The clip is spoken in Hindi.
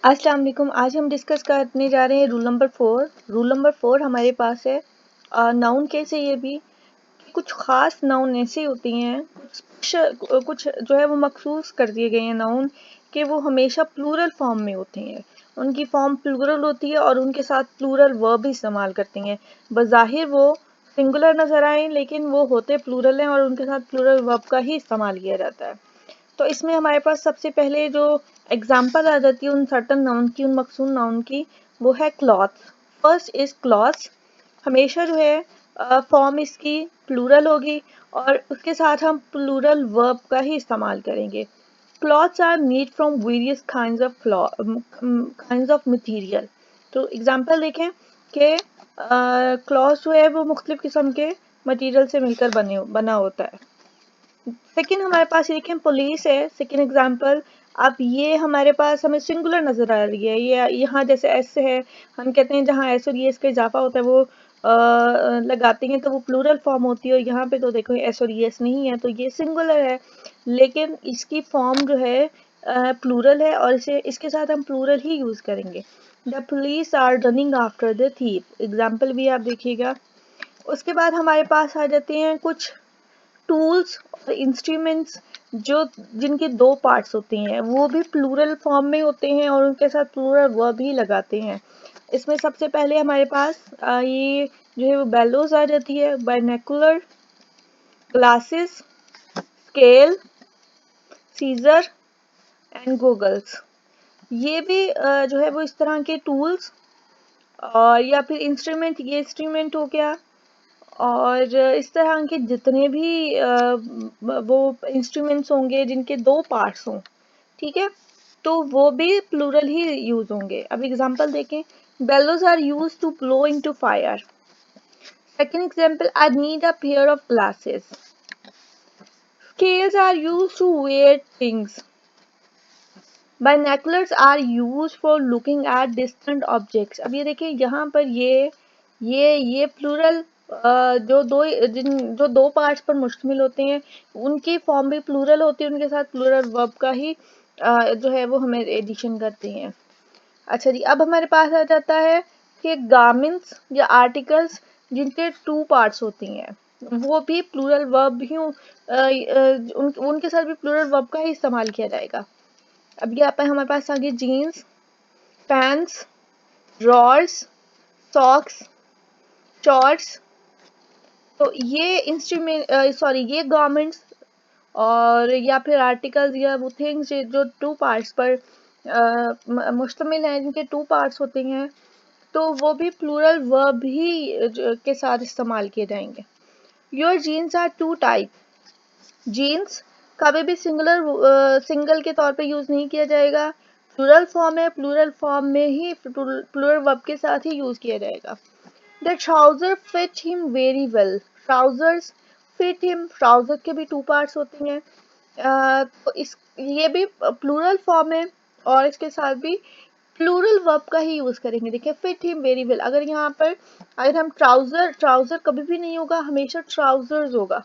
अस्सलाम वालेकुम। आज हम डिस्कस करने जा रहे हैं रूल नंबर 4। रूल नंबर 4 हमारे पास है नाउन के से ये भी कुछ ख़ास नाउन ऐसी होती हैं, कुछ जो है वो मखसूस कर दिए गए हैं नाउन कि वो हमेशा प्लूरल फॉर्म में होते हैं। उनकी फॉर्म प्लूरल होती है और उनके साथ प्लूरल वर्ब भी इस्तेमाल करती हैं। बज़ाहिर वो सिंगुलर नज़र आए लेकिन वो होते प्लूरल हैं और उनके साथ प्लूरल वर्ब का ही इस्तेमाल किया जाता है। तो इसमें हमारे पास सबसे पहले जो एग्जाम्पल आ जाती है उन सर्टन नाउन की, उन मखसूस नाउन की, वो है क्लॉथ। First is cloth. हमेशा जो है फॉर्म इसकी प्लूरल होगी और उसके साथ हम प्लूरल वर्ब का ही इस्तेमाल करेंगे। Clothes are made from various kinds of material. तो एग्जाम्पल देखें कि क्लॉथ जो है वो मुख्तलिफ किस्म के मटेरियल से मिलकर बना होता है। सेकेंड हमारे पास ये देखें पुलिस है। सेकेंड एग्जाम्पल, अब ये हमारे पास हमें सिंगुलर नजर आ रही है। ये यहाँ जैसे एस है, हम कहते हैं जहाँ एस और एस का इजाफा होता है वो लगाते हैं तो वो प्लूरल फॉर्म होती है, और यहाँ पे तो देखो एस और एस नहीं है तो ये सिंगुलर है, लेकिन इसकी फॉर्म जो है प्लूरल है और इसे इसके साथ हम प्लूरल ही यूज करेंगे। The police are running after the thief. Example भी आप देखिएगा। उसके बाद हमारे पास आ जाते हैं कुछ टूल्स और इंस्ट्रूमेंट्स जो जिनके दो पार्ट्स होते हैं, वो भी प्लूरल फॉर्म में होते हैं और उनके साथ प्लूरल वर्ब भी लगाते हैं। इसमें सबसे पहले हमारे पास ये जो है वो बेलोज आ जाती है, binocular, glasses, scale, scissor and goggles. ये भी जो है वो इस तरह के टूल्स और या फिर इंस्ट्रूमेंट, ये इंस्ट्रूमेंट हो गया। और इस तरह के जितने भी वो इंस्ट्रूमेंट्स होंगे जिनके दो पार्ट्स हों, ठीक है, तो वो भी प्लूरल ही यूज होंगे। अब एग्जांपल देखें, bellows are use to blow into fire. Second example, I need a pair of glasses. Scales are use to weigh things. Binoculars are use for looking at distant objects. अब ये देखिए यहाँ पर ये प्लूरल जो दो पार्ट्स पर मुश्तमिल होते हैं उनकी फॉर्म भी प्लूरल होती है, उनके साथ प्लूरल वर्ब का ही जो है वो हमें एडिशन करते हैं। अच्छा जी, अब हमारे पास आ जाता है कि गारमेंट्स या आर्टिकल्स जिनके टू पार्ट्स होती हैं, वो भी प्लूरल वर्ब ही उनके साथ भी प्लूरल वर्ब का ही इस्तेमाल किया जाएगा। अब यहाँ पर हमारे पास आ गए jeans, pants, drawers, socks, shorts. तो ये ये गारमेंट्स और या फिर आर्टिकल्स या वो थिंग्स जो टू पार्ट्स पर मुश्तमिल हैं, जिनके टू पार्ट्स होते हैं, तो वो भी प्लूरल वर्ब ही के साथ इस्तेमाल किए जाएंगे। Your jeans are two type. Jeans कभी भी सिंगल के तौर पे यूज नहीं किया जाएगा, प्लूरल फॉर्म है, प्लूरल फॉर्म में ही प्लूरल वर्ब के साथ ही यूज किया जाएगा। The trouser fit him very well. Trousers fit him, trouser के भी टू पार्ट्स होते हैं, तो इस ये भी प्लूरल फॉर्म है और इसके साथ भी प्लूरल वर्ब का ही यूज करेंगे। देखिए फिट हिम वेरी वेल, अगर यहाँ पर अगर हम ट्राउजर, ट्राउजर कभी भी नहीं होगा, हमेशा ट्राउजर्स होगा।